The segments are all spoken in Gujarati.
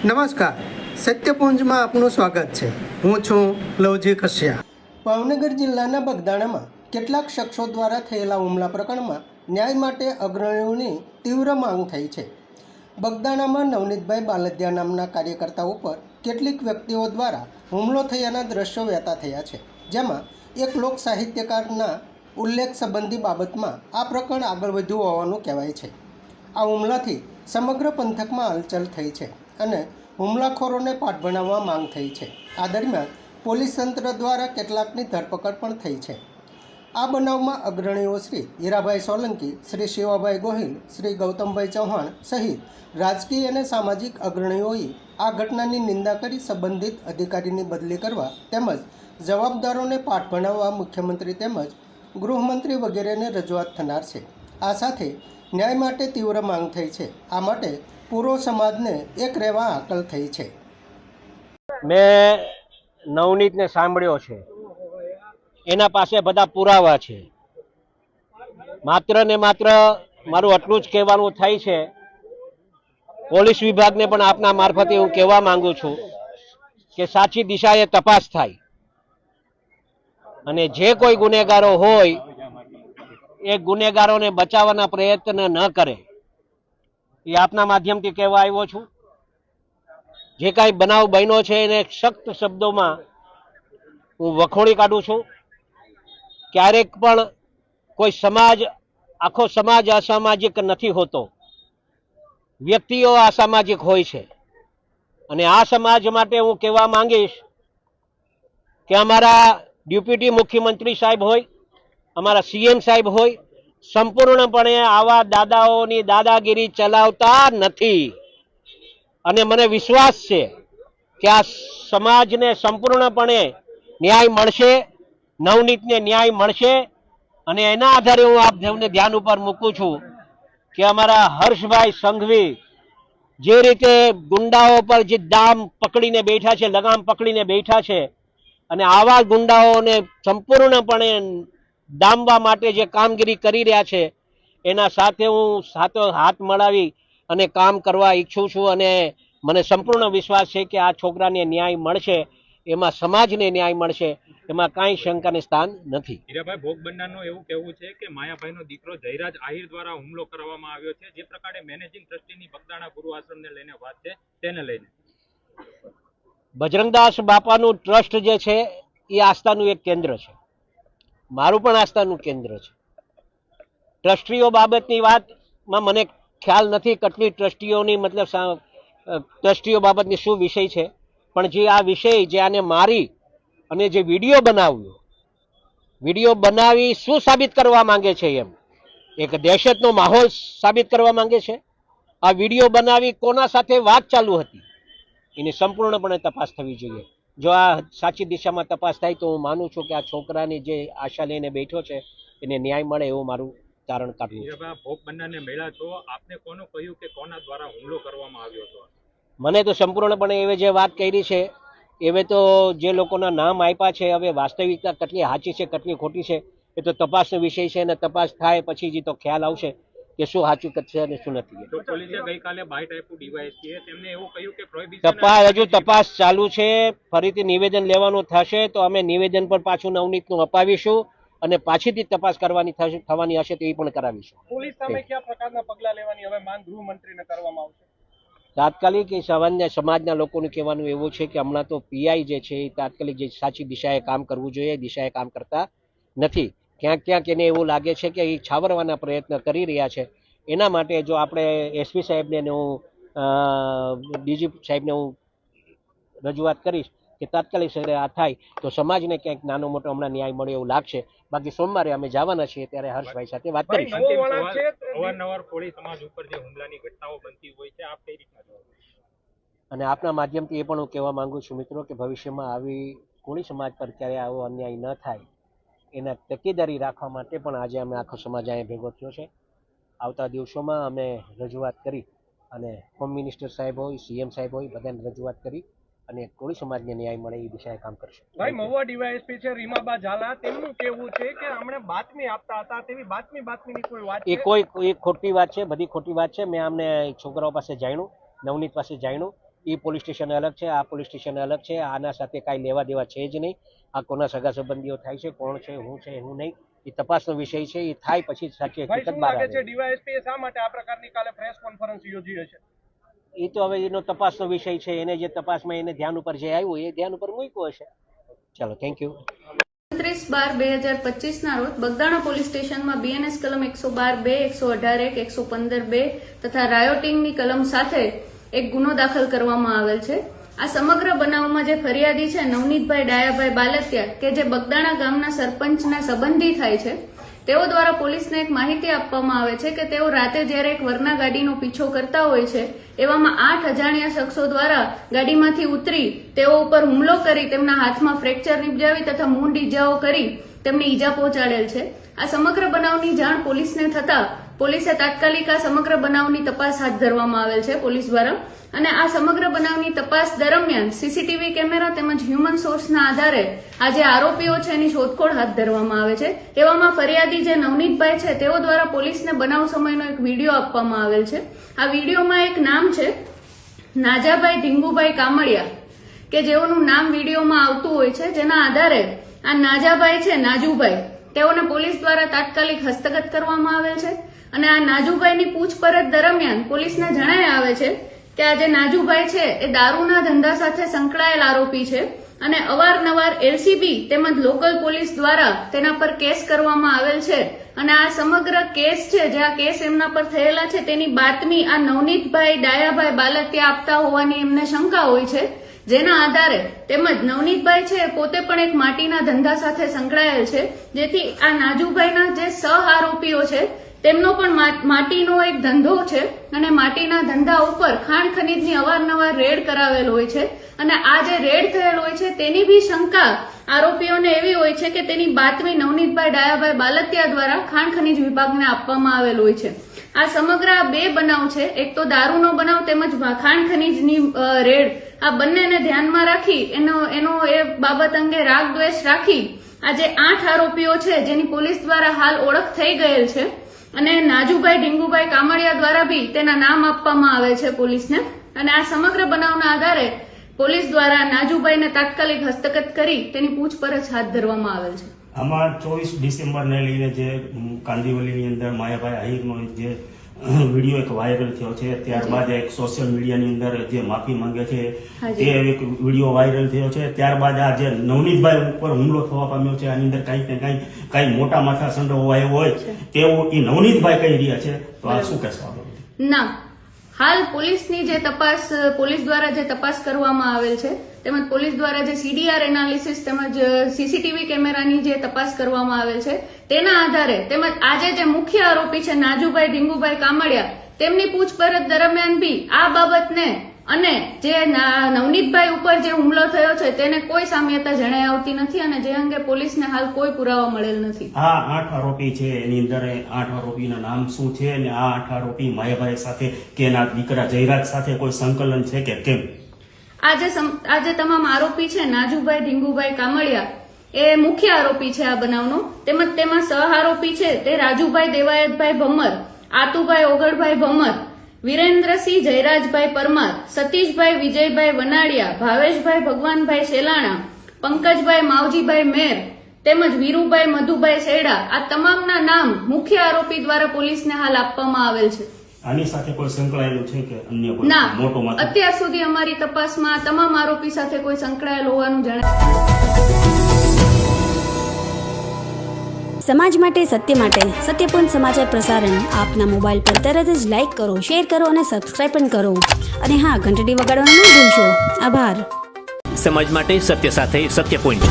નમસ્કાર, સત્યપુંજમાં આપનું સ્વાગત છે. હું છું લવજી કશ્યા. ભાવનગર જિલ્લાના બગદાણામાં કેટલાક શખ્સો દ્વારા થયેલા હુમલા પ્રકરણમાં ન્યાય માટે અગ્રણીઓની તીવ્ર માંગ થઈ છે. બગદાણામાં નવનીતભાઈ બાલદિયા નામના કાર્યકર્તા ઉપર કેટલીક વ્યક્તિઓ દ્વારા હુમલો થયાના દ્રશ્યો વહેતા થયા છે, જેમાં એક લોક સાહિત્યકારના ઉલ્લેખ સંબંધી બાબતમાં આ પ્રકરણ આગળ વધ્યું હોવાનું કહેવાય છે. આ હુમલાથી સમગ્ર પંથકમાં હલચલ થઈ છે અને હુમલાખોરોને પાઠ ભણાવવા માંગ થઈ છે. આ દરમિયાન પોલીસ તંત્ર દ્વારા કેટલાકની ધરપકડ પણ થઈ છે. આ બનાવમાં અગ્રણીઓ શ્રી હીરાભાઈ સોલંકી, શ્રી શિવાભાઈ ગોહિલ, શ્રી ગૌતમભાઈ ચૌહાણ સહિત રાજકીય અને સામાજિક અગ્રણીઓએ આ ઘટનાની નિંદા કરી સંબંધિત અધિકારીની બદલી કરવા તેમજ જવાબદારોને પાઠ ભણાવવા મુખ્યમંત્રી તેમજ ગૃહમંત્રી વગેરેને રજૂઆત થનાર છે. આ સાથે ન્યાય માટે તીવ્ર માંગ થઈ છે. આ માટે પૂરો સમાજને એક રહેવા હાકલ થઈ છે. મેં નવનીતને સાંભળ્યો છે, એના પાસે બધા પુરાવા છે. માત્ર ને માત્ર મારું આટલું જ કહેવાનું થાય છે. પોલીસ વિભાગને પણ આપના મારફતે હું કહેવા માંગુ છું કે સાચી દિશાએ તપાસ થાય અને જે કોઈ ગુનેગારો હોય એ ગુનેગારોને બચાવવાના પ્રયત્ન ન કરે, એ આપના માધ્યમથી કહેવા આવ્યો છું. જે કાંઈ બનાવ બન્યો છે એને સખ્ત શબ્દોમાં હું વખોડી કાઢું છું. ક્યારેક પણ કોઈ સમાજ, આખો સમાજ અસામાજિક નથી હોતો, વ્યક્તિઓ અસામાજિક હોય છે. અને આ સમાજ માટે હું કહેવા માંગીશ કે અમારા ડેપ્યુટી મુખ્યમંત્રી સાહેબ હોય, અમારા સીએમ સાહેબ હોય, સંપૂર્ણપણે આવા દાદાઓની દાદાગીરી ચલાવતા નથી. અને મને વિશ્વાસ છે કે આ સમાજને સંપૂર્ણપણે ન્યાય મળશે, નવનીતને ન્યાય મળશે. અને એના આધારે હું આપ સૌને ધ્યાન ઉપર મૂકું છું કે અમારા હર્ષભાઈ સંઘવી જે રીતે ગુંડાઓ પર જે દામ પકડીને બેઠા છે, લગામ પકડીને બેઠા છે, અને આવા ગુંડાઓને સંપૂર્ણપણે ડામવા માટે જે કામગીરી કરી રહ્યા છે, એના સાથે હું સાથો હાથ મળાવી અને કામ કરવા ઈચ્છું છું. અને મને સંપૂર્ણ વિશ્વાસ છે કે આ છોકરાને ન્યાય મળશે, એમાં સમાજને ન્યાય મળશે, એમાં કાંઈ શંકાને સ્થાન નથી. હીરાભાઈ, ભોગ બનનારનું એવું કહેવું છે કે માયાભાઈનો દીકરો જયરાજ આહિર દ્વારા હુમલો કરવામાં આવ્યો છે. જે પ્રકારે મેનેજિંગ ટ્રસ્ટીની બગદાણા ગુરુ આશ્રમને લઈને વાત છે, તેને લઈને બજરંગદાસ બાપાનું ટ્રસ્ટ જે છે એ આસ્થાનું એક કેન્દ્ર છે. મારું પણ આસ્થાનું કેન્દ્ર છે. ટ્રસ્ટીઓ બાબતની વાતમાં મને ખ્યાલ નથી કેટલી ટ્રસ્ટીઓની મતલબ ટ્રસ્ટીઓ બાબતની શું વિષય છે, પણ જે આ વિષય જે આને મારી અને જે વિડીયો બનાવ્યો, વિડીયો બનાવી શું સાબિત કરવા માંગે છે? એમ એક દહેશતનો માહોલ સાબિત કરવા માંગે છે. આ વિડીયો બનાવી કોના સાથે વાત ચાલુ હતી એની સંપૂર્ણપણે તપાસ થવી જોઈએ. જો આ સાચી દિશામાં તપાસ થાય તો હું માનું છું કે આ છોકરાની જે આશા લઈને બેઠો છે એને ન્યાય મળે એવું મારું તારણ કાઢવું છે. ભોગ બનનારને મળ્યા છો, આપને કોનું કહ્યું કે કોના દ્વારા હુમલો કરવામાં આવ્યો હતો? મને તો સંપૂર્ણપણે એવે જે વાત કરી છે, એવે તો જે લોકોના નામ આપ્યા છે, હવે વાસ્તવિકતા કેટલી સાચી છે કેટલી ખોટી છે એ તો તપાસનો વિષય છે, અને તપાસ થાય પછી જ તો ખ્યાલ આવશે કે શું સાચું છે અને શું નથી. તો પોલીસે ગઈકાલે બાઇટ આપ્યું ડીવાયએસપીએ, તેમને એવું કહ્યું કે તપાસ હજુ તપાસ ચાલુ છે. ફરીથી નિવેદન લેવાનું થશે તો અમે નિવેદન પર પાછું નવનીતનું અપાવીશું અને પાછીથી તપાસ કરવાની થવાની હશે તો એ પણ કરાવીશું. પોલીસ સામે કયા પ્રકારના પગલા લેવાની હવે માંગ ગૃહમંત્રીને કરવામાં આવશે? તાત્કાલિક એ સમાજના લોકોનું કહેવાનું એવું છે કે હમણાં તો પીઆઈ જે છે એ તાત્કાલિક જે સાચી દિશાએ કામ કરવું જોઈએ દિશાએ કામ કરતા નથી. ક્યાંક ક્યાંક એને એવું લાગે છે કે એ છાવરવાના પ્રયત્ન કરી રહ્યા છે. એના માટે જો આપણે એસપી સાહેબને હું ડીજી સાહેબને હું રજૂઆત કરીશ કે તાત્કાલિક આ થાય તો સમાજને ક્યાંક નાનો મોટો હમણાં ન્યાય મળે એવું લાગશે. બાકી સોમવારે અમે જવાના છીએ ત્યારે હર્ષભાઈ સાથે વાત કરીશું. અવારનવાર કોળી સમાજ ઉપર જે હુમલાની ઘટનાઓ બનતી હોય છે, આપ કઈ રીતના જોવો? અને આપના માધ્યમથી એ પણ હું કહેવા માંગુ છું મિત્રો કે ભવિષ્યમાં આવી કોળી સમાજ પર ક્યારે આવો અન્યાય ન થાય એના તકેદારી રાખવા માટે પણ આજે અમે આખો સમાજ અહીંયા ભેગો થયો છે. આવતા દિવસોમાં અમે રજૂઆત કરી અને હોમ મિનિસ્ટર સાહેબ હોય, સીએમ સાહેબ હોય, બધાને રજૂઆત કરી અને કોળી સમાજને ન્યાય મળે એ દિશાએ કામ કરશે. ભાઈ, મહુવા ડીવાયએસપી છે રીમાબા ઝાલા, તેમનું કહેવું છે કે અમને બાતમી આપતા હતા, તેવી બાતમીની કોઈ વાત એ ખોટી વાત છે, બધી ખોટી વાત છે. મેં અમને છોકરાઓ પાસે જાણ્યું, નવનીત પાસે જાણ્યું એ પોલીસ સ્ટેશન અલગ છે, આ પોલીસ સ્ટેશન અલગ છે. આના સાથે કાંઈ લેવા દેવા છે જ નહીં. આ કોના સગા સંબંધીઓ થાય છે, કોણ છે, હું છે, હું નહીં, એ તપાસનો વિષય છે. એ થાય પછી સાચી હકીકત બહાર આવે. ડીવાયએસપી શા માટે આ પ્રકારની કાલે પ્રેસ કોન્ફરન્સ યોજી હશે? એ તો હવે એનો તપાસનો વિષય છે. એને જે તપાસમાં એને ધ્યાન ઉપર જે આવ્યું એ ધ્યાન ઉપર મૂક્યું હશે. ચાલો, થેન્ક યુ. 29/12/2025 ના રોજ બગદાણા પોલીસ સ્ટેશનમાં બીએનએસ કલમ 112(2), 118(1), 115(2) તથા રાયોટિંગની કલમ સાથે એક ગુનો દાખલ કરવામાં આવેલ છે. આ સમગ્ર બનાવમાં જે ફરિયાદી છે નવનીતભાઈ ડાયાભાઈ બાલતિયા, કે જે બગદાણા ગામના સરપંચના સંબંધી થાય છે, તેઓ દ્વારા પોલીસને એક માહિતી આપવામાં આવે છે કે તેઓ રાતે જ્યારે એક વરના ગાડીનો પીછો કરતા હોય છે, એવામાં 8 અજાણ્યા શખ્સો દ્વારા ગાડીમાંથી ઉતરી તેઓ ઉપર હુમલો કરી તેમના હાથમાં ફ્રેક્ચર નિપજાવી તથા મૂંઢ ઈજાઓ કરી તેમને ઈજા પહોંચાડેલ છે. આ સમગ્ર બનાવની જાણ પોલીસને થતા પોલીસે તાત્કાલિક આ સમગ્ર બનાવની તપાસ હાથ ધરવામાં આવેલ છે પોલીસ દ્વારા. અને આ સમગ્ર બનાવની તપાસ દરમિયાન સીસીટીવી કેમેરા તેમજ હ્યુમન સોર્સના આધારે આ જે આરોપીઓ છે એની શોધખોળ હાથ ધરવામાં આવે છે. એવામાં ફરિયાદી જે નવનીતભાઈ છે તેઓ દ્વારા પોલીસને બનાવ સમયનો એક વિડીયો આપવામાં આવેલ છે. આ વિડીયોમાં એક નામ છે નાજાભાઈ ઢીંગુભાઈ કામળિયા, કે જેઓનું નામ વિડીયોમાં આવતું હોય છે, જેના આધારે આ નાજાભાઈ છે નાજુભાઈ, તેઓને પોલીસ દ્વારા તાત્કાલિક હસ્તગત કરવામાં આવેલ છે. અને આ નાજુભાઈની પૂછપરછ દરમિયાન પોલીસને જણાય આવે છે કે આ જે નાજુભાઈ છે એ દારૂના ધંધા સાથે સંકળાયેલ આરોપી છે અને અવારનવાર એલસીબી તેમજ લોકલ પોલીસ દ્વારા તેના પર કેસ કરવામાં આવેલ છે. અને આ સમગ્ર કેસ છે, જે આ કેસ એમના પર થયેલા છે તેની બાતમી આ નવનીતભાઈ ડાયાભાઈ બાલતિયા આપતા હોવાની એમને શંકા હોય છે, જેના આધારે તેમજ નવનીતભાઈ છે પોતે પણ એક માટીના ધંધા સાથે સંકળાયેલ છે, જેથી આ નાજુભાઈના જે સહ આરોપીઓ છે તેમનો પણ માટીનો એક ધંધો છે અને માટીના ધંધા ઉપર ખાણ ખનીજની અવારનવાર રેડ કરાવેલ હોય છે. અને આ જે રેડ થયેલ હોય છે તેની બી શંકા આરોપીઓને એવી હોય છે કે તેની બાતમી નવનીતભાઈ ડાયાભાઈ બાલતિયા દ્વારા ખાણ ખનીજ વિભાગને આપવામાં આવેલ હોય છે. આ સમગ્ર આ બે બનાવ છે, એક તો દારૂનો બનાવ તેમજ ખાણ ખનીજની રેડ, આ બંનેને ધ્યાનમાં રાખી એનો એ બાબત અંગે રાગ દ્વેષ રાખી આ જે 8 આરોપીઓ છે જેની પોલીસ દ્વારા હાલ ઓળખ થઈ ગયેલ છે અને નાજુભાઈ ઢીંગુભાઈ કામળિયા દ્વારા બી તેના નામ આપવામાં આવે છે પોલીસને. અને આ સમગ્ર બનાવના આધારે પોલીસ દ્વારા નાજુભાઈને તાત્કાલિક હસ્તગત કરી તેની પૂછપરછ હાથ ધરવામાં આવેલ છે. આમાં 24 ડિસેમ્બરને લઈને જે કાંદીવલીની અંદર માયાભાઈ આહિરનો જે વિડીયો એક વાયરલ થયો છે, ત્યારબાદ એક સોશિયલ મીડિયાની અંદર જે માફી માંગે છે તે એક વિડીયો વાયરલ થયો છે. ત્યારબાદ આ જે નવનીતભાઈ ઉપર હુમલો થવા પામ્યો છે, આની અંદર કઈ મોટા માથા સંડોવાયો હોય તેવું એ નવનીતભાઈ કહી રહ્યા છે, તો આ શું કહેશો? ના, હાલ પોલીસની જે તપાસ પોલીસ દ્વારા જે તપાસ કરવામાં આવેલ છે તેમજ પોલીસ દ્વારા જે સીડીઆર એનાલિસિસ તેમજ સીસીટીવી કેમેરાની જે તપાસ કરવામાં આવેલ છે તેના આધારે તેમજ આજે જે મુખ્ય આરોપી છે નાજુભાઈ ઢીંગુભાઈ કામળિયા, તેમની પૂછપરછ દરમિયાન બી આ બાબતને અને જે નવનીતભાઈ ઉપર જે હુમલો થયો છે તેને કોઈ સામ્યતા જણાઈ આવતી નથી અને જે અંગે પોલીસને હાલ કોઈ પુરાવા મળેલ નથી. આ 8 આરોપી છે એની અંદર 8 આરોપીના નામ શું છે અને આ 8 આરોપી માયાભાઈ સાથે કે એના દીકરા જયરાજ સાથે કોઈ સંકલન છે કે કેમ? આજે તમામ આરોપી છે નાજુભાઈ ઢીંગુભાઈ કામળિયા એ મુખ્ય આરોપી છે આ બનાવનો, તેમજ તેમાં સહ આરોપી છે તે રાજુભાઈ દેવાયતભાઈ ભમર, આતુભાઈ ઓગળભાઈ ભમર, વિરેન્દ્રસિંહ જયરાજભાઈ પરમાર, સતીશભાઈ વિજયભાઈ વનાડિયા, ભાવેશભાઈ ભગવાનભાઈ શેલાણા, પંકજભાઈ માવજીભાઈ મેર તેમજ વીરુભાઈ મધુભાઈ સેડા, આ તમામના નામ મુખ્ય આરોપી દ્વારા પોલીસને હાલ આપવામાં આવેલ છે. આની સાથે કોઈ સંકળાયેલું છે કે અન્ય કોઈ ના, મોટો માથો? અત્યાર સુધી અમારી તપાસમાં તમામ આરોપી સાથે કોઈ સંકળાયેલ હોવાનું જણાય. સમાજ માટે, સત્ય માટે, સત્યપૂર્ણ સમાચાર પ્રસારણ આપના મોબાઈલ પર તરત જ લાઈક કરો, શેર કરો અને સબસ્ક્રાઇબ પણ કરો. અને હા, ઘંટડી વગાડવાનું ન ભૂલશો. આભાર. સમાજ માટે સત્ય સાથે સત્યપૂર્ણ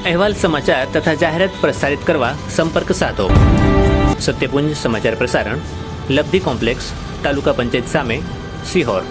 અહેવાલ, સમાચાર તથા જાહેરાત પ્રસારિત કરવા સંપર્ક સાધો. સત્યપુંજ સમાચાર પ્રસારણ, લબ્ધિ કોમ્પ્લેક્સ, તાલુકા પંચાયત સામે, સિહોર.